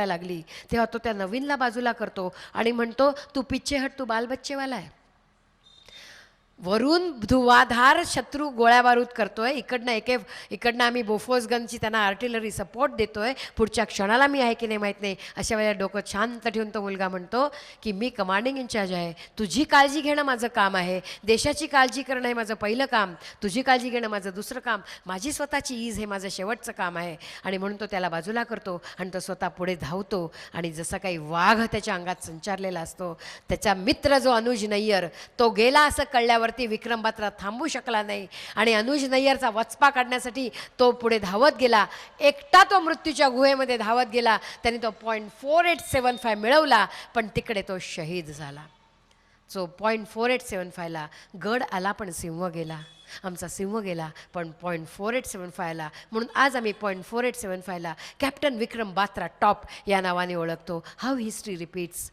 लागली तेव्हा तो त्या नवीनला बाजूला करतो आणि म्हणतो तू पिच्छे हट, तू बालबच्चेवाला आहे. वरून धुवाधार शत्रू गोळ्या बारूद करतोय. इकडनं आम्ही बोफोर्स गनची त्यांना आर्टिलरी सपोर्ट देतोय. पुढच्या क्षणाला मी आहे की नाही माहीत नाही. अशा वेळेला डोकं शांत ठेवून तो मुलगा म्हणतो की मी कमांडिंग इन्चार्ज आहे, तुझी काळजी घेणं माझं काम आहे, देशाची काळजी करणं हे माझं पहिलं काम, तुझी काळजी घेणं माझं दुसरं काम, माझी स्वतःची ईज हे माझं शेवटचं काम आहे. आणि म्हणून तो त्याला बाजूला करतो आणि तो स्वतः पुढे धावतो. आणि जसा काही वाघ त्याच्या अंगात संचारलेला असतो, त्याचा मित्र जो अनुज नय्यर तो गेला असं कळल्यावर विक्रम बात्रा थांबू शकला नाही आणि अनुज नय्यरचा वचपा काढण्यासाठी तो पुढे धावत गेला. एकटा तो मृत्यूच्या गुहेमध्ये धावत गेला. त्याने तो .4875 मिळवला, पण तिकडे तो शहीद झाला. जो .4875ला गड आला पण सिंह गेला, आमचा सिंह गेला पण .4875ला. म्हणून आज आम्ही .4875ला कॅप्टन विक्रम बात्रा टॉप या नावाने ओळखतो. How history repeats.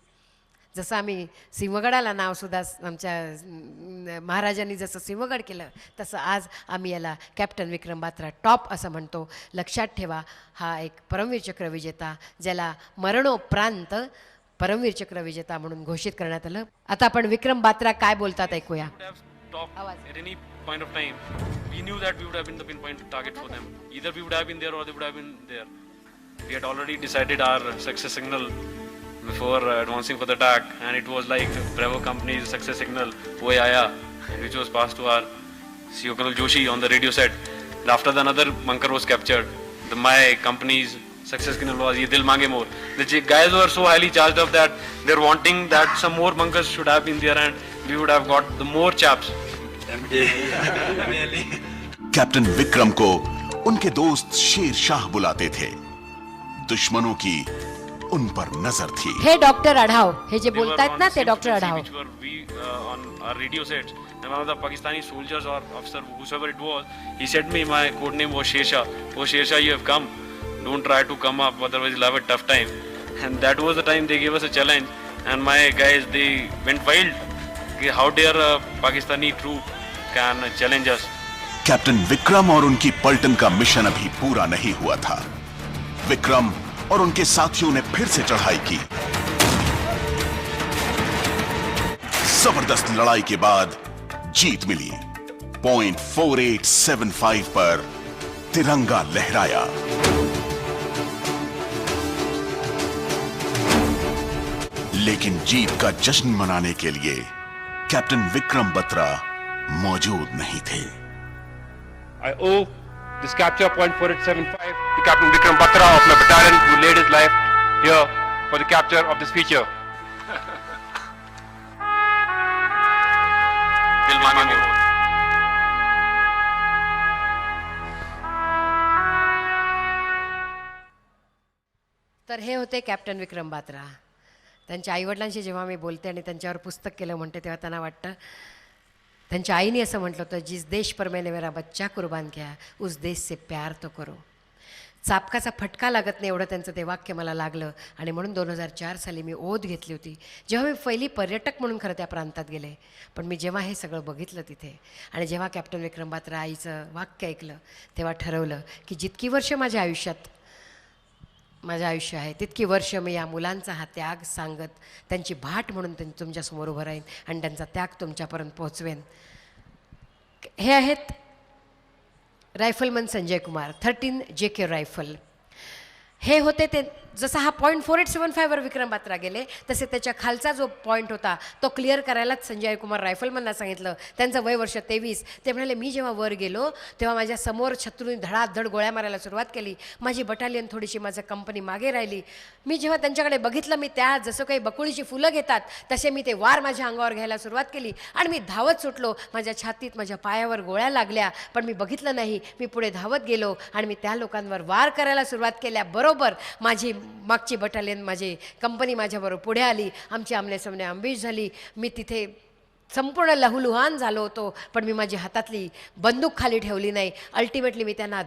जसं आम्ही सिंहगडाला नावसुद्धा आमच्या महाराजांनी जसं सिंहगड केलं तसं आज आम्ही याला कॅप्टन विक्रम बात्रा टॉप असं म्हणतो. लक्षात ठेवा, हा एक परमवीर चक्र विजेता, ज्याला मरणोपरांत परमवीर चक्र विजेता म्हणून घोषित करण्यात आलं. आता आपण विक्रम बात्रा काय बोलतात ऐकूया. At any point of time, we knew that we would have been the pinpoint target for them. Either we would have been there or they would have been there. We had already decided our success signal before advancing for the attack, and it was like Bravo Company's success signal "Oye Aaya," which was passed to our CEO Colonel Joshi on the radio set. And after the another bunker was captured, my company's success signal was "Ye dil mange more." The guys were so highly charged up that they're wanting that some more bunkers should have been there, and we would have got the more chaps. Captain Vikram को उनके दोस्त शेर शाह बुलाते थे. दुश्मनों की उन पर नजर थी. हे डॉक्टर अढाव, हे जे बोलतायत ना ते doctor अढाव. On our radio sets, and one of the Pakistani soldiers or officer, whoever it was, he said me, my code name was Sher Shah. Oh Sher Shah, you have come. Don't try to come up, otherwise you'll have a tough time. And that was the time they gave us a challenge. And my guys, they went wild. How dare a Pakistani troop can challenge us? Captain Vikram और उनकी पलटन का mission अभी पूरा नहीं हुआ था. विक्रम और उनके साथियों ने फिर से चढ़ाई की. जबरदस्त लड़ाई के बाद जीत मिली. .4875 पर तिरंगा लहराया. लेकिन जीत का जश्न मनाने के लिए कैप्टन विक्रम बत्रा मौजूद नहीं थे. I owe this capture .4875 to Captain Vikram Batra of my battalion, who laid his life here for the capture of this feature. Dil mange more. तर हे होते कॅप्टन विक्रम बात्रा. त्यांच्या आईवडिलांशी जेव्हा मी बोलते आणि त्यांच्यावर पुस्तक केलं म्हणते तेव्हा त्यांना वाटतं, त्यांच्या आईने असं म्हटलं होतं, जिस देश पर मैंने मेरा बच्चा कुर्बान किया उस देश से प्यार तो करो. चापकाचा फटका लागत नाही एवढं त्यांचं ते वाक्य मला लागलं. आणि म्हणून 2004 साली मी ओध घेतली होती, जेव्हा मी पहिली पर्यटक म्हणून खरं त्या प्रांतात गेले. पण मी जेव्हा हे सगळं बघितलं तिथे आणि जेव्हा कॅप्टन विक्रम बात्रा आईचं वाक्य ऐकलं तेव्हा ठरवलं की जितकी वर्ष माझ्या आयुष्य आहे तितकी वर्ष मी या मुलांचा हा त्याग सांगत त्यांची भाट म्हणून तुमच्यासमोर उभं राहीन आणि त्यांचा त्याग तुमच्यापर्यंत पोहोचवेन. हे आहेत rifleman Sanjay Kumar, 13 JK rifle. हे होते ते जसा हा .4875 वर विक्रम बात्रा गेले तसे त्याच्या खालचा जो पॉईंट होता तो क्लिअर करायलाच संजय कुमार रायफलमनला सांगितलं. त्यांचं वय वर्ष 23. ते म्हणाले मी जेव्हा वर गेलो तेव्हा माझ्या समोर शत्रूंनी धडाधड गोळ्या मारायला सुरुवात केली. माझी बटालियन थोडीशी माझं कंपनी मागे राहिली. मी जेव्हा त्यांच्याकडे बघितलं, मी त्या जसं काही बकुळीची फुलं घेतात तसे मी ते वार माझ्या अंगावर घ्यायला सुरुवात केली आणि मी धावत सुटलो. माझ्या छातीत माझ्या पायावर गोळ्या लागल्या पण मी बघितलं नाही. मी पुढे धावत गेलो आणि मी त्या लोकांवर वार करायला सुरुवात केल्याबरोबर माझी मागची बटालियन, माझी कंपनी माझ्याबरोबर पुढे आली. आमची आमनेसामने आंबीश झाली. मी तिथे संपूर्ण लहुलुहान झालो होतो, पण मी माझी हातातली बंदूक खाली ठेवली नाही. अल्टिमेटली मी त्यांना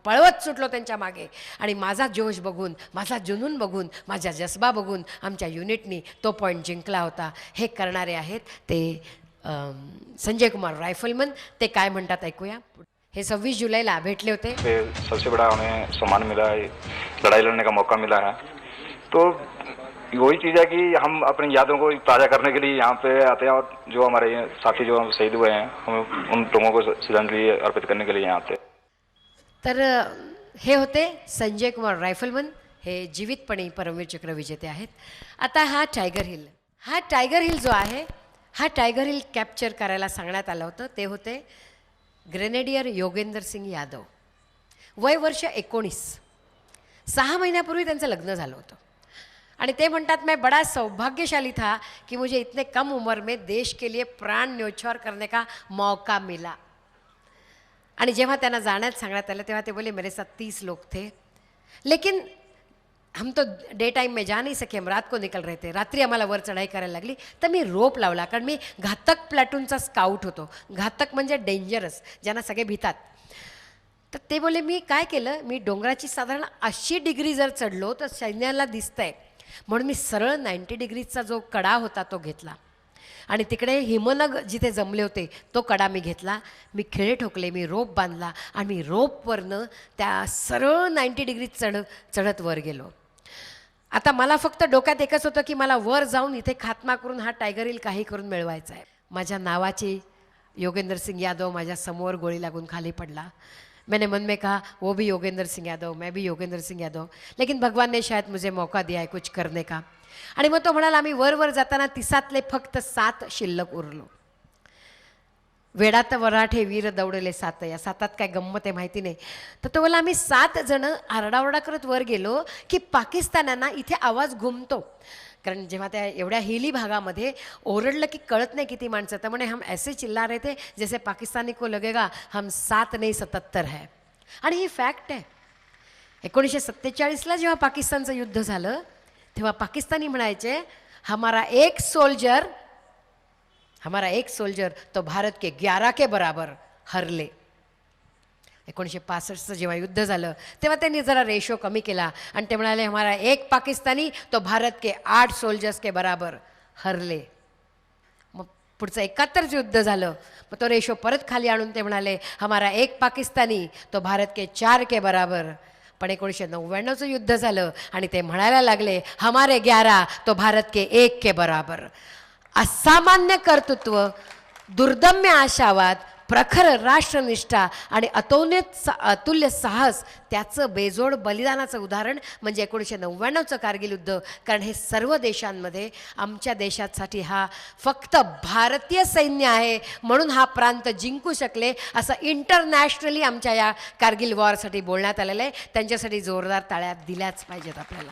पळवत सुटलो त्यांच्या मागे. आणि माझा जोश बघून, माझा जुनून बघून, माझा जज्बा बघून आमच्या युनिटनी तो पॉईंट जिंकला होता. हे करणारे आहेत ते संजय कुमार रायफलमन. ते काय म्हणतात ऐकूया. हे 26 जुलैला भेटले होते. सबसे बड़ा उन्हें सम्मान मिला है, लड़ाई लड़ने का मौका मिला है. तो वही चीज़ है कि हम अपनी यादों को ताज़ा करने के लिए यहाँ पे आते हैं और जो हमारे ये साथी जो शहीद हुए हैं हम उन लोगों को श्रद्धांजलि अर्पित करने के लिए यहाँ आते हैं. तर हे होते संजय कुमार रायफलमन, हे जीवितपणे परमवीर चक्र विजेते आहेत. आता हा टायगर हिल जो आहे हा टायगर हिल कॅप्चर करायला सांगण्यात आलं होतं. ते होते ग्रेनेडियर योगेंद्र सिंग यादव, वय वर्ष 19. 6 महिन्यापूर्वी त्यांचं लग्न झालं होतं आणि ते म्हणतात मैं बड़ा सौभाग्यशाली था कि मुझे इतने कम उम्र में देश के लिए प्राण न्योछावर करने का मौका मिला. आणि जेव्हा त्यांना जाण्यात सांगण्यात आलं तेव्हा ते बोले मेरे साथ 30 लोग थे, लेकिन हम तो डे टाइम में जा नहीं सके, हम रात को निकल रहे थे. रात्री आम्हाला वर चढाई करायला लागली तर मी रोप लावला, कारण मी घातक प्लॅटूनचा स्काउट होतो. घातक म्हणजे डेंजरस, ज्यांना सगळे भितात. तर ते बोले मी काय केलं, मी डोंगराची साधारण 80 डिग्री जर चढलो तर सैन्याला दिसतंय म्हणून मी सरळ 90 डिग्रीचा जो कडा होता तो घेतला आणि तिकडे हिमनग जिथे जमले होते तो कडा मी घेतला. मी खिळे ठोकले, मी रोप बांधला आणि मी रोपवरनं त्या सरळ 90 डिग्री चढत वर गेलो. आता मला फक्त डोक्यात एकच होतं की मला वर जाऊन इथे खात्मा करून हा टायगर हिल काही करून मिळवायचा आहे. माझ्या नावाची योगेंद्र सिंग यादव माझ्या समोर गोळी लागून खाली पडला. मैंने मन में कहा वो भी योगेंद्र सिंह यादव, मैं भी योगेंद्र सिंह यादव, लेकिन भगवान ने शायद मुझे मौका दिया है कुछ करने का. आणि मग तो म्हणाला आम्ही वर जाताना 30तले फक्त 7 शिल्लक उरलो. वेडात वराठे वीर दौडले 7. या 7त काय गंमत आहे माहिती नाही. तर तो बोला आम्ही 7 जण आरडाओरडा करत वर गेलो की पाकिस्तान्यांना इथे आवाज घुमतो, कारण जेव्हा त्या एवढ्या हिली भागामध्ये ओरडलं की कळत नाही किती माणसं. तर म्हणे हम ऐसे चिल्ला रहे थे जैसे पाकिस्तानी को लगेगा हम 7 नहीं 77 है. आणि ही फॅक्ट आहे. 1947ला जेव्हा पाकिस्तानचं युद्ध झालं तेव्हा पाकिस्तानी म्हणायचे हमारा एक सोल्जर तो भारत के 11 के बराबर हरले. 1965चं जेव्हा युद्ध झालं तेव्हा त्यांनी जरा रेशो कमी केला आणि ते म्हणाले हमारा एक पाकिस्तानी तो भारत के 8 सोल्जर्स के बराबर हरले. मग पुढचं 71चं युद्ध झालं, मग तो रेशो परत खाली आणून ते म्हणाले हमारा एक पाकिस्तानी तो भारत के 4 के बराबर. पण 1999चं युद्ध झालं आणि ते म्हणायला लागले हमारे 11 तो भारत के 1 के बराबर. असामान्य कर्तृत्व, दुर्दम्य आशावाद, प्रखर राष्ट्रनिष्ठा आणि अतुल्य साहस, त्याचं बेजोड बलिदानाचं उदाहरण म्हणजे 1999चं कारगिल युद्ध. कारण हे सर्व देशांमध्ये आमच्या देशासाठी हा फक्त भारतीय सैन्य आहे म्हणून हा प्रांत जिंकू शकले असं इंटरनॅशनली आमच्या या कारगिल वॉरसाठी बोलण्यात आलेलं आहे. त्यांच्यासाठी जोरदार टाळ्या दिल्याच पाहिजेत आपल्याला.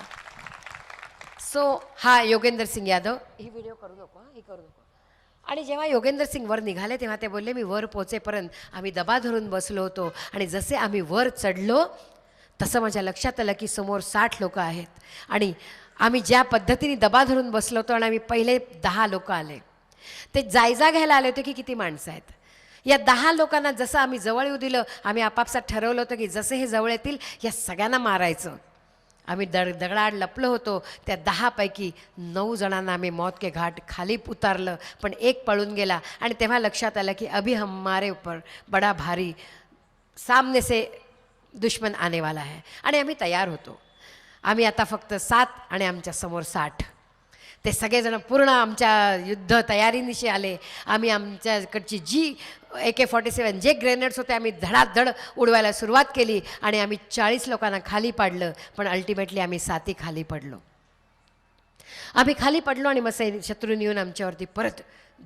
सो हा योगेंद्र सिंग यादव. ही व्हिडिओ करू नको, ही करू नको. आणि जेव्हा योगेंद्र सिंग वर निघाले तेव्हा ते बोलले मी वर पोचेपर्यंत आम्ही दबा धरून बसलो होतो आणि जसे आम्ही वर चढलो तसं माझ्या लक्षात आलं की समोर 60 लोक आहेत आणि आम्ही ज्या पद्धतीने दबा धरून बसलो होतो आणि आम्ही पहिले 10 लोक आले. ते जायजा घ्यायला आले होते की किती माणसं आहेत. या 10 लोकांना जसं आम्ही जवळ येऊ दिलं, आम्ही आपापसात ठरवलं होतं की जसे हे जवळ येतील या सगळ्यांना मारायचं. आम्ही दगडाआड लपलो होतो. त्या 10 पैकी 9 जणांना आम्ही मौत के घाट खाली उतारलं, पण एक पळून गेला. आणि तेव्हा लक्षात आलं की अभी हमारे ऊपर बड़ा भारी सामने से दुश्मन आने वाला है. आणि आम्ही तयार होतो. आम्ही आता फक्त 7 आणि आमच्या समोर 60. ते सगळेजण पूर्ण आमच्या युद्ध तयारीनिशी आले. आम्ही आमच्याकडची जी AK-47 जे ग्रेनेड्स होते आम्ही धडाधड उडवायला सुरुवात केली आणि आम्ही 40 लोकांना खाली पाडलं. पण अल्टिमेटली आम्ही 7 खाली पडलो. आम्ही खाली पडलो आणि मग शत्रूंनी येऊन आमच्यावरती परत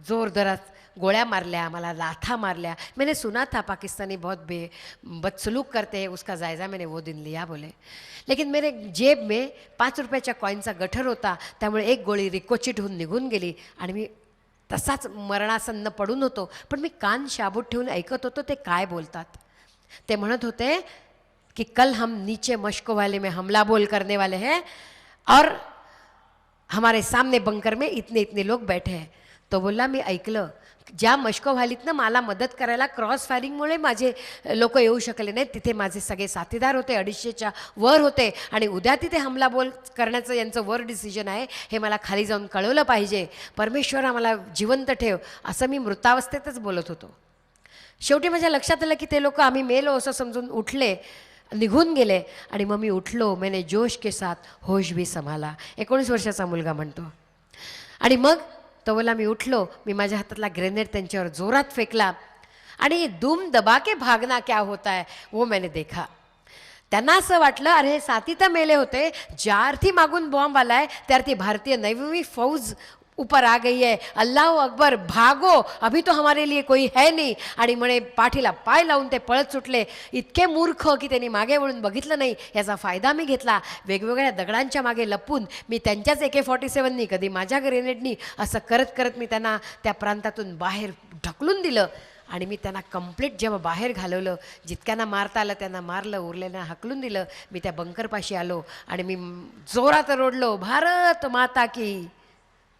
जोरदारात गोळ्या मारल्या, आम्हाला लाथा मारल्या. मैंने सुना था पाकिस्तानी बहुत बदसलूक करते हैं, उसका जायज़ा मैंने वो दिन लिया बोले. लेकिन मेरे जेब में 5 रुपयाच्या कॉईनचा गठर होता, त्यामुळे एक गोळी रिकोचिट होऊन निघून गेली आणि मी तसाच मरणासन्न पडून होतो. पण मी कान शाबूत ठेवून ऐकत होतो ते काय बोलतात. ते म्हणत होते की कल हम नीचे मश्को वाले में हमला बोल करने वाले हैं और हमारे सामने बंकर में इतने इतने लोग बैठे हैं. तो बोलला मी ऐकलं. ज्या मश्को व्हॅलीतनं मला मदत करायला क्रॉस फायरिंगमुळे माझे लोक येऊ शकले नाहीत, तिथे माझे सगळे साथीदार होते, 250च्या वर होते आणि उद्या तिथे हमला बोल करण्याचं यांचं वर डिसिजन आहे हे मला खाली जाऊन कळवलं पाहिजे. परमेश्वरा मला जिवंत ठेव, असं मी मृतावस्थेतच बोलत होतो. शेवटी माझ्या लक्षात आलं की ते लोक आम्ही मेलो असं समजून उठले निघून गेले आणि मग मी उठलो, मैंने जोश के साथ होश भी संभाला. 19 वर्षाचा मुलगा म्हणतो. आणि मग तवला मी उठलो, मी माझ्या हातातला ग्रेनेड त्यांच्यावर जोरात फेकला आणि दुम दबा के भागना क्या होता है वो मैंने देखा. त्यांना असं वाटलं अरे हे साथी तर मेले होते, ज्या अर्थी मागून बॉम्ब आलाय त्या अर्थी भारतीय नैवी फौज ऊपर आ गई है, अल्लाह अकबर, भागो, अभी तो हमारे लिए कोई है नहीं. आणि म्हणे पाठीला पाय लावून ते पळत सुटले. इतके मूर्ख की त्यांनी मागे वळून बघितलं नाही. याचा फायदा मी घेतला. वेगवेगळ्या दगडांच्या मागे लपून मी त्यांच्याच AK-47नी कधी माझ्या ग्रेनेडनी असं करत करत मी त्यांना त्या प्रांतातून बाहेर ढकलून दिलं. आणि मी त्यांना कंप्लीट जेव्हा बाहेर घालवलं, जितक्यांना मारता आलं त्यांना मारलं, उरलेल्यांना हकलून दिलं. मी त्या बंकरपाशी आलो आणि मी जोरात रोडलो, भारत माता की.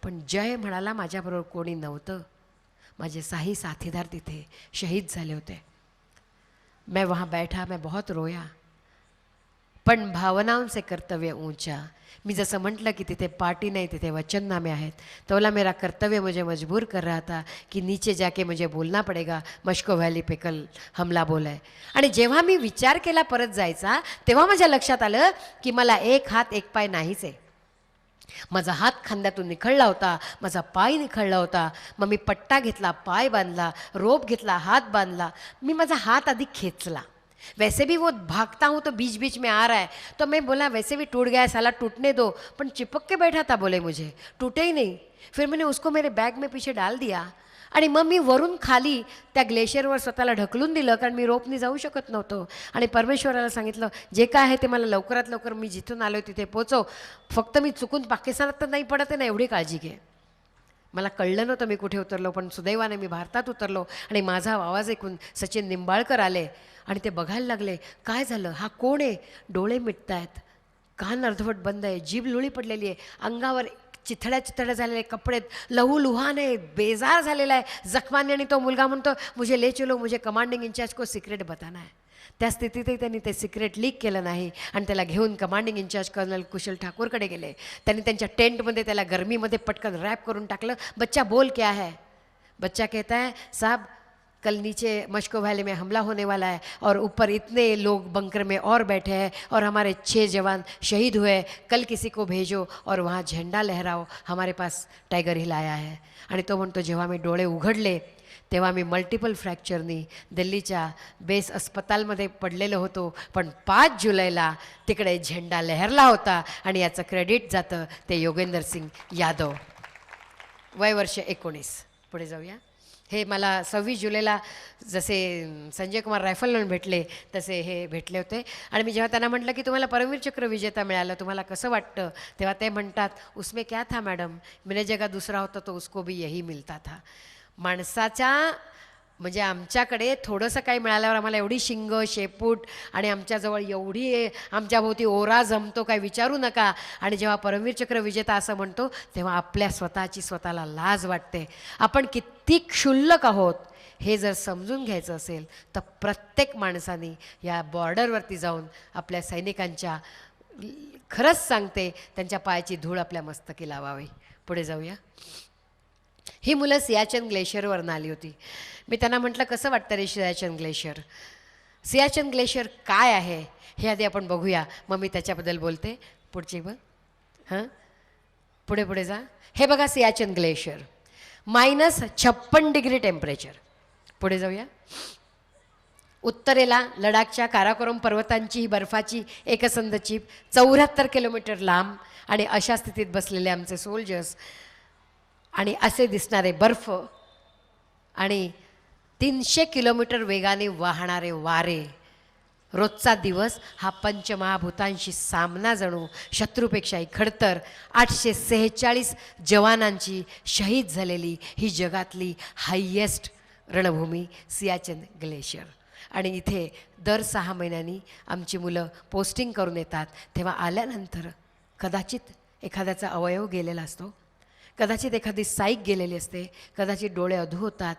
पण जय म्हणाला माझ्याबरोबर कोणी नव्हतं. माझे 6 साथीदार तिथे शहीद झाले होते. मैं वहाँ बैठा, मैं बहुत रोया. पण भावनाओं से कर्तव्य ऊंचा. मी जसं म्हटलं की तिथे पार्टी नाही, तिथे वचननामे आहेत. तोला मेरा कर्तव्य मुझे मजबूर कर रहा था कि नीचे जाके मुझे बोलना पड़ेगा, मश्को व्हॅली पे कल हमला बोला है. आणि जेव्हा मी विचार केला परत जायचा, तेव्हा माझ्या लक्षात आलं की मला एक हात एक पाय नाहीच आहे. माझा हात खांद्यातून निखळला होता, माझा पाय निखळला होता. मग मी पट्टा घेतला, पाय बांधला, रोप घेतला, हात बांधला. मी माझा हात आधी खेचला. वैसे भी वो भागता हूँ तो बीच बीच में आ रहा है, तो मैं बोला वैसे भी टूट गया है, साला टूटने दो. पण चिपक के बैठा था, बोले मुझे टूटे ही नहीं. फिर मैंने उसको मेरे बैग में पीछे डाल दिया आणि मग मी वरून खाली त्या ग्लेशियरवर स्वतःला ढकलून दिलं, कारण मी रोपनी जाऊ शकत नव्हतो. आणि परमेश्वराला सांगितलं जे काय आहे ते मला लवकरात लवकर मी जिथून आलो तिथे पोचव, फक्त मी चुकून पाकिस्तानात तर नाही पडत आहे ना, एवढी काळजी घे. मला कळलं नव्हतं मी कुठे उतरलो, पण सुदैवाने मी भारतात उतरलो. आणि माझा आवाज ऐकून सचिन निंबाळकर आले आणि ते बघायला लागले काय झालं, हा कोण आहे. डोळे मिटतायत, कान अर्धवट बंद आहे, जीभ लुळी पडलेली आहे, अंगावर चिथड्या झालेले कपडे, लहूलुहाने बेजार झालेला आहे जखमाने. आणि तो मुलगा म्हणतो मुझे ले चलो, मुझे कमांडिंग इंचार्ज को सिक्रेट बताना है. त्या स्थितीतही त्यांनी ते सिक्रेट लीक केलं नाही आणि त्याला घेऊन कमांडिंग इंचार्ज कर्नल कुशल ठाकूरकडे गेले. त्यांनी त्यांच्या टेंटमध्ये त्याला गर्मीमध्ये पटकन रॅप करून टाकलं. बच्चा बोल क्या है. बच्चा कहता है साहब कल नीचे मश्को वैली में हमला होने वाला है और ऊपर इतने लोग बंकर में और बैठे हैं और हमारे 6 जवान शहीद हुए. कल किसी को भेजो और वहाँ झंडा लहराओ, हमारे पास टायगर हिल आया है. आणि तो म्हणतो जेव्हा मी डोळे उघडले तेव्हा मी मल्टिपल फ्रॅक्चरनी दिल्लीच्या बेस अस्पतालमध्ये पडलेलो होतो. पण 5 जुलैला तिकडे झेंडा लहरला होता आणि याचं क्रेडिट जातं ते योगेंद्र सिंग यादव, वय वर्ष 19. पुढे जाऊया. हे मला 26 जुलैला जसे संजय कुमार रायफलमॅन भेटले तसे हे भेटले होते. आणि मी जेव्हा त्यांना म्हटलं की तुम्हाला परमवीर चक्र विजेता मिळालं, तुम्हाला कसं वाटतं, तेव्हा ते म्हणतात उसमें क्या था मॅडम, मेरे जगह दूसरा होता तो उसको भी यही मिलता था. माणसाच्या म्हणजे आमच्याकडे थोडंसं काही मिळाल्यावर आम्हाला एवढी शिंग शेपूट आणि आमच्याजवळ एवढी आमच्याभोवती ओरा जमतो काय विचारू नका. आणि जेव्हा परमवीर चक्र विजेता असं म्हणतो तेव्हा आपल्या स्वतःची स्वतःला लाज वाटते. आपण किती क्षुल्लक आहोत हे जर समजून घ्यायचं असेल तर प्रत्येक माणसाने या बॉर्डरवरती जाऊन आपल्या सैनिकांच्या, खरंच सांगते, त्यांच्या पायाची धूळ आपल्या मस्तकी लावावी. पुढे जाऊया. ही मुलं सियाचन ग्लेशियरवरनं आली होती. मी त्यांना म्हटलं कसं वाटतं रे सियाचन ग्लेशियर. सियाचन ग्लेशियर काय आहे हे आधी आपण बघूया, मग मी त्याच्याबद्दल बोलते. पुढची बघ, हां पुढे पुढे जा. हे बघा सियाचन ग्लेशियर, -56 डिग्री टेम्परेचर. पुढे जाऊया. उत्तरेला लडाखच्या काराकोरम पर्वतांची ही बर्फाची एकसंध चीप, 74 किलोमीटर लांब आणि अशा स्थितीत बसलेले आमचे सोल्जर्स आणि असे दिसणारे बर्फ आणि 300 किलोमीटर वेगाने वाहणारे वारे. रोजचा दिवस हा पंचमहाभूतांशी सामना, जणू शत्रूपेक्षाही खडतर. 846 जवानांची शहीद झालेली ही जगातली हायेस्ट रणभूमी सियाचन ग्लेशियर. आणि इथे दर 6 महिन्यांनी आमची मुलं पोस्टिंग करून येतात. तेव्हा आल्यानंतर कदाचित एखाद्याचा अवयव गेलेला असतो, कदाचित एखादी साईक गेलेली असते, कदाचित डोळे अधू होतात,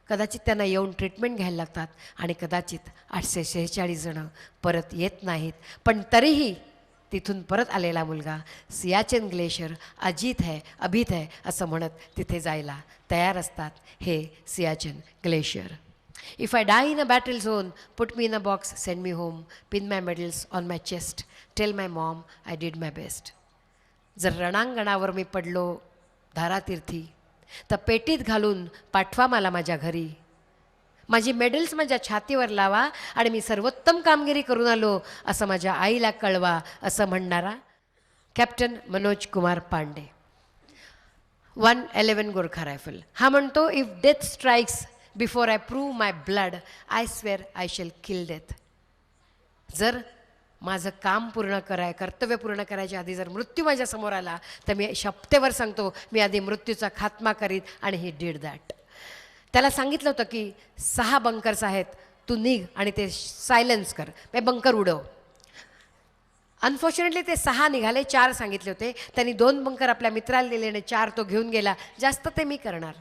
कदाचित त्यांना येऊन ट्रीटमेंट घ्यायला लागतात आणि कदाचित 846 जणं परत येत नाहीत. पण तरीही तिथून परत आलेला मुलगा सियाचन ग्लेशियर अजित है, अभित है असं म्हणत तिथे जायला तयार असतात. हे Siachen glacier. If I die in a battle zone, put me in a box, send me home, pin my medals on my chest, tell my mom I did my best. जर रणांगणावर मी पडलो धारातीर्थी, तर पेटीत घालून पाठवा मला माझ्या घरी. माझी मेडल्स माझ्या छातीवर लावा आणि मी सर्वोत्तम कामगिरी करून आलो असं माझ्या आईला कळवा, असं म्हणणारा कॅप्टन मनोज कुमार पांडे, 111 गोरखा रायफल. हा म्हणतो, if death strikes before I prove my blood, I swear I shall kill death. जर माझं काम कर्तव्य पूर्ण करायच्या आधी जर मृत्यू माझ्या समोर आला, तर मी शपथेवर सांगतो मी आधी मृत्यूचा खात्मा करीत. आणि ही डीड दॅट. त्याला सांगितलं होतं की 6 बंकर्स आहेत, तू निघ आणि ते सायलेन्स कर, बंकर उडव. अनफॉर्च्युनेटली ते 6 निघाले, 4 सांगितले होते. त्यांनी 2 बंकर आपल्या मित्राला दिले आणि 4 तो घेऊन गेला. जास्त ते मी करणार.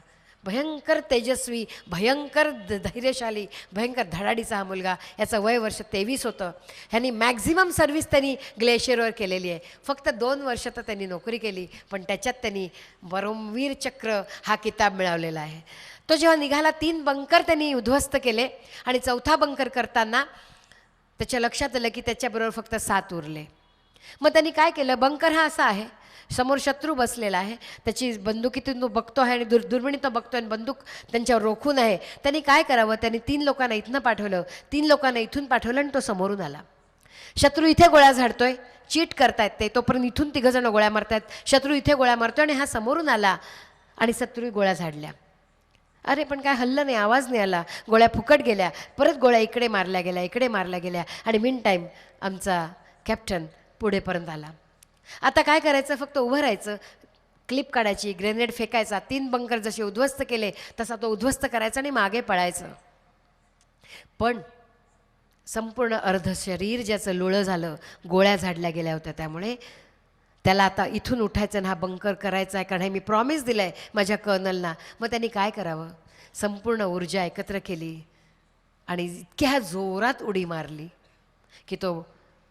भयंकर तेजस्वी, भयंकर धैर्यशाली, भयंकर धडाडीचा हा मुलगा. याचं वय वर्ष 23 होतं. ह्यांनी मॅक्झिमम सर्व्हिस त्यांनी ग्लेशियरवर केलेली आहे. फक्त 2 वर्ष तर त्यांनी नोकरी केली, पण त्याच्यात त्यांनी परमवीर चक्र हा किताब मिळवलेला आहे. तो जेव्हा निघाला, 3 बंकर त्यांनी उद्ध्वस्त केले आणि 4था बंकर करताना त्याच्या लक्षात आलं की त्याच्याबरोबर फक्त 7 उरले. मग त्यांनी काय केलं, बंकर हा असा आहे, समोर शत्रू बसलेला आहे, त्याची बंदुकीतून तो बघतो आहे आणि दुर्बिणीत तो बघतो आणि बंदूक त्यांच्यावर रोखून आहे. त्यांनी काय करावं, त्यांनी 3 लोकांना इथनं पाठवलं, 3 लोकांना इथून पाठवलं आणि तो समोरून आला. शत्रू इथे गोळ्या झाडतोय, चीट करतायत ते, तोपर्यंत इथून 3 जण गोळ्या मारतायत. शत्रू इथे गोळ्या मारतोय आणि हा समोरून आला आणि शत्रू गोळ्या झाडल्या. अरे पण काय हल्लं नाही, आवाज नाही आला, गोळ्या फुकट गेल्या. परत गोळ्या इकडे मारल्या गेल्या आणि मिन टाईम आमचा कॅप्टन पुढेपर्यंत आला. आता काय करायचं, फक्त उभं राहायचं, क्लिप काढायची, ग्रेनेड फेकायचा. 3 बंकर जसे उद्ध्वस्त केले तसा तो उद्ध्वस्त करायचा आणि मागे पळायचं. पण संपूर्ण अर्ध शरीर ज्याचं लुळं झालं, गोळ्या झाडल्या गेल्या होत्या, त्यामुळे त्याला आता इथून उठायचं आणि हा बंकर करायचा आहे, कारण हे मी प्रॉमिस दिलं आहे माझ्या कर्नलना. मग त्यांनी काय करावं, संपूर्ण ऊर्जा एकत्र केली आणि इतक्या जोरात उडी मारली की तो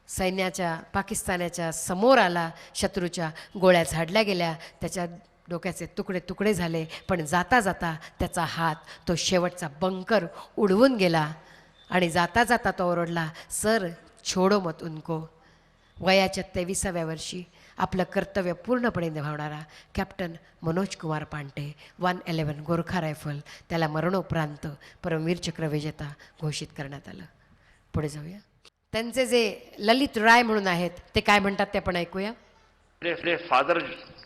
सैन्याच्या, पाकिस्तानाच्या समोर आला. शत्रूच्या गोळ्या झाडल्या गेल्या, त्याच्या डोक्याचे तुकडे तुकडे झाले. पण जाता जाता त्याचा हात तो शेवटचा बंकर उडवून गेला आणि जाता जाता तो ओरडला, सर छोडो मत उनको. वयाच्या 23व्या वर्षी आपलं कर्तव्य पूर्णपणे निभावणारा कॅप्टन मनोज कुमार पांडे, 111 गोरखा रायफल, त्याला मरणोपरांत परमवीर चक्र विजेता घोषित करण्यात आलं. पुढे जाऊया. त्यांचे जे ललित राय म्हणून आहेत ते काय म्हणतात ते आपण ऐकूया. मेरे फादर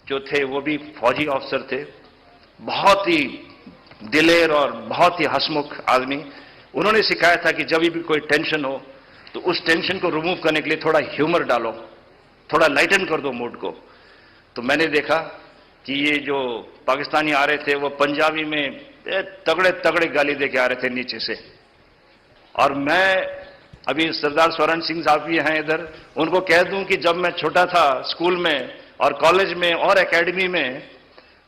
जो थे वो भी फौजी ऑफिसर थे, बहुत ही दिलेर और बहुत ही हंसमुख आदमी. उन्होंने सिखाया था कि जब भी कोई टेंशन हो तो उस टेंशन को रिमूव करने के लिए थोड़ा ह्यूमर डालो, थोड़ा लाइटन कर दो मूड को. तो मैंने देखा कि ये जो पाकिस्तानी आ रहे थे वो पंजाबी में तगड़े तगड़े गाली दे के आ रहे थे नीचे से. और मैं अभी सरदार स्वर्ण सिंह साहब भी हैं इधर, उनको कह दूं कि जब मैं छोटा था स्कूल में और कॉलेज में और एकेडमी में,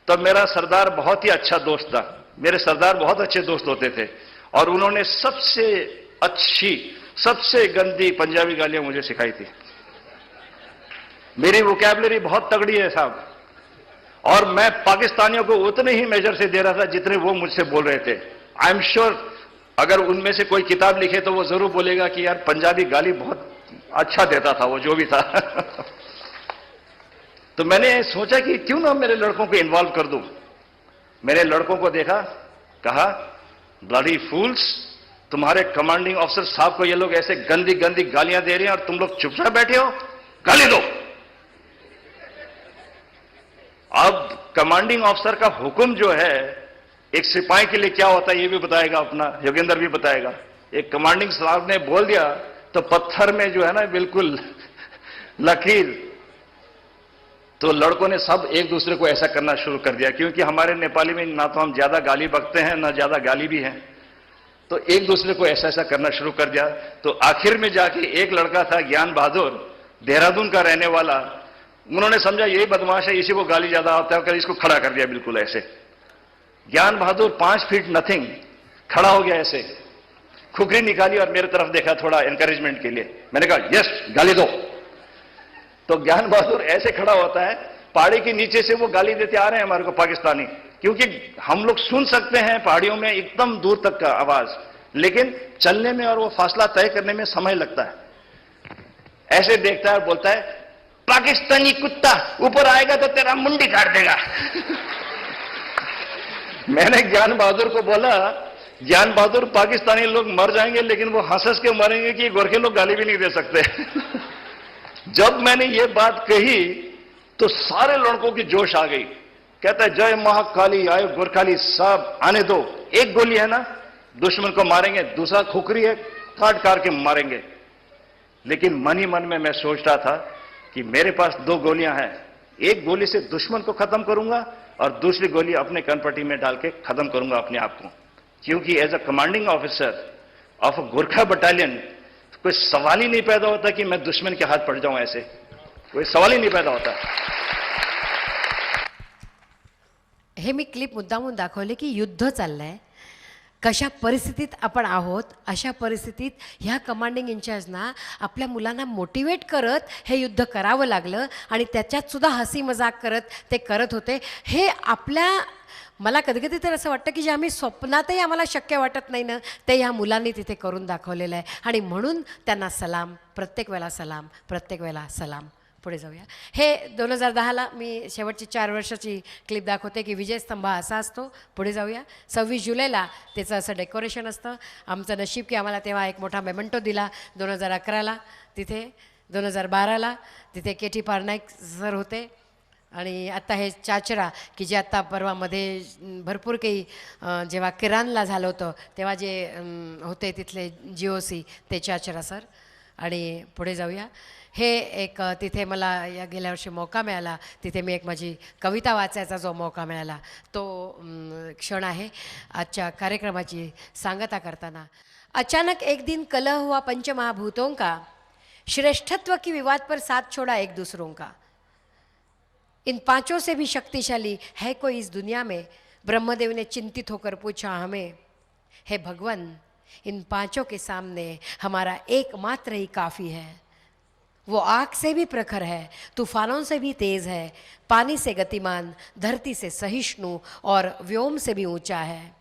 तब मेरा सरदार बहुत ही अच्छा दोस्त था. मेरे सरदार बहुत अच्छे दोस्त होते थे और उन्होंने सबसे अच्छी, सबसे गंदी पंजाबी गालियां मुझे सिखाई थी. मेरी वोकैबुलरी बहुत तगड़ी है साहब, और मैं पाकिस्तानियों को उतने ही मेजर से दे रहा था जितने वो मुझसे बोल रहे थे. आई एम श्योर अगर उनमें से कोई किताब लिखे तो वो जरूर बोलेगा कि यार पंजाबी गाली बहुत अच्छा देता था वो जो भी था. तो मैंने सोचा कि क्यों ना मेरे लड़कों को इन्वॉल्व कर दूं. मेरे लड़कों को देखा, कहा ब्लडी फूल्स, तुम्हारे कमांडिंग ऑफिसर साहब को ये लोग ऐसे गंदी गंदी गालियां दे रहे हैं और तुम लोग चुपचाप बैठे हो, गाली दो. अब कमांडिंग ऑफिसर का हुक्म जो है, एक सिपाही के लिए क्या होता है ये भी बताएगा अपना योगेंद्र भी बताएगा. एक कमांडिंग साहब ने बोल दिया तो पत्थर में जो है ना बिल्कुल लकीर. तो लड़कों ने सब एक दूसरे को ऐसा करना शुरू कर दिया, क्योंकि हमारे नेपाली में ना तो हम ज्यादा गाली बकते हैं ना ज्यादा गाली भी हैं. तो एक दूसरे को ऐसा ऐसा करना शुरू कर दिया. तो आखिर में जाके एक लड़का था ज्ञान बहादुर, देहरादून का रहने वाला, उन्होंने समझा यही बदमाश है, इसी को गाली ज्यादा आता है, कर इसको खड़ा कर दिया बिल्कुल ऐसे. ज्ञान बहादुर 5 फीट नथिंग खड़ा हो गया ऐसे, खुखरी निकाली और मेरे तरफ देखा थोड़ा एनकरेजमेंट के लिए. मैंने कहा यस गाली दो. तो ज्ञान बहादुर ऐसे खड़ा होता है, पहाड़ी के नीचे से वो गाली देते आ रहे हैं हमारे को पाकिस्तानी, क्योंकि हम लोग सुन सकते हैं पहाड़ियों में एकदम दूर तक का आवाज. लेकिन चलने में और वो फासला तय करने में समय लगता है। ऐसे देखता है और बोलता है, पाकिस्तानी कुत्ता ऊपर आएगा तो तेरा मुंडी काट देगा। मैंने ज्ञान बहादुर को बोला, ज्ञान बहादुर, पाकिस्तानी लोग मर जाएंगे लेकिन वो हंस के मरेंगे कि गोरखे लोग गाली भी नहीं दे सकते। जब मैंने ये बात कही तो सारे लड़कों की जोश आ गई। कहता है, जय महाकाली, आए गोरखाली, सब आने दो, एक गोली है ना, दुश्मन को मारेंगे, दूसरा खुखरी है, काट के मारेंगे। लेकिन मन ही मन में मैं सोच रहा था कि मेरे पास 2 गोलियां हैं, एक गोली से दुश्मन को खत्म करूंगा और दूसरी गोली अपने कनपट्टी में डाल के खत्म करूंगा अपने आप को। क्योंकि as a commanding officer of a Gorkha battalion कोई सवाल ही नहीं पैदा होता कि मैं दुश्मन के हाथ पड़ जाऊं, ऐसे कोई सवाल ही नहीं पैदा होता। हे मी क्लिप मुद्दामून दाखवले की युद्ध चाललंय, कशा परिस्थितीत आपण आहोत, अशा परिस्थितीत ह्या कमांडिंग इंचार्जना आपल्या मुलांना मोटिवेट करत हे युद्ध करावं लागलं आणि त्याच्यात सुद्धा हसी मजाक करत ते करत होते। हे आपल्या, मला कधी कधी तर असं वाटतं की जे आम्ही स्वप्नातही आम्हाला शक्य वाटत नाही ना, ते ह्या मुलांनी तिथे करून दाखवलेलं आहे आणि म्हणून त्यांना सलाम, प्रत्येक वेळेला सलाम, प्रत्येक वेळेला सलाम। पुढे जाऊया। हे 2010ला मी शेवटची 4 वर्षाची क्लिप दाखवते की विजयस्तंभ असा असतो। पुढे जाऊया। 26 जुलैला त्याचं असं डेकोरेशन असतं। आमचं नशीब की आम्हाला तेव्हा एक मोठा मेमेंटो दिला 2011ला तिथे, 2012ला तिथे KT पारनाईक सर होते आणि आत्ता हे चाचरा की जे आत्ता परवामध्ये भरपूर काही जेव्हा किराणला झालं होतं तेव्हा जे होते तिथले GOC ते चाचरा सर। आणि पुढे जाऊया। हे एक तिथे मला या गेल्या वर्षी मौका मिळाला, तिथे मी एक माझी कविता वाचायचा जो मौका मिळाला तो क्षण आहे आजच्या कार्यक्रमाची सांगता करताना। अचानक एक दिन कलह हुआ पंचमहाभूतों का, श्रेष्ठत्व की विवाद पर साथ छोड़ा एक दूसरों का। इन 5 से भी शक्तिशाली है कोई इस दुनिया में, ब्रह्मदेव ने चिंतित होकर पूछा हमें, हे भगवान इन 5 के सामने हमारा एकमात्र ही काफ़ी है। वो आग से भी प्रखर है, तूफानों से भी तेज है, पानी से गतिमान, धरती से सहिष्णु और व्योम से भी ऊंचा है।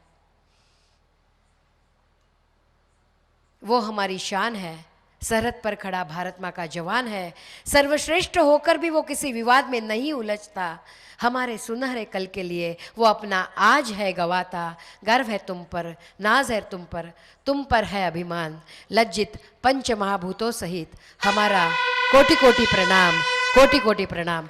वो हमारी शान है, सरहद पर खड़ा भारत माँ का जवान है, सर्वश्रेष्ठ होकर भी वो किसी विवाद में नहीं उलझता। हमारे सुनहरे कल के लिए वो अपना आज है गवाता। गर्व है तुम पर, नाज है तुम पर है अभिमान। लज्जित पंच महाभूतों सहित हमारा कोटि कोटि प्रणाम, कोटि कोटि प्रणाम।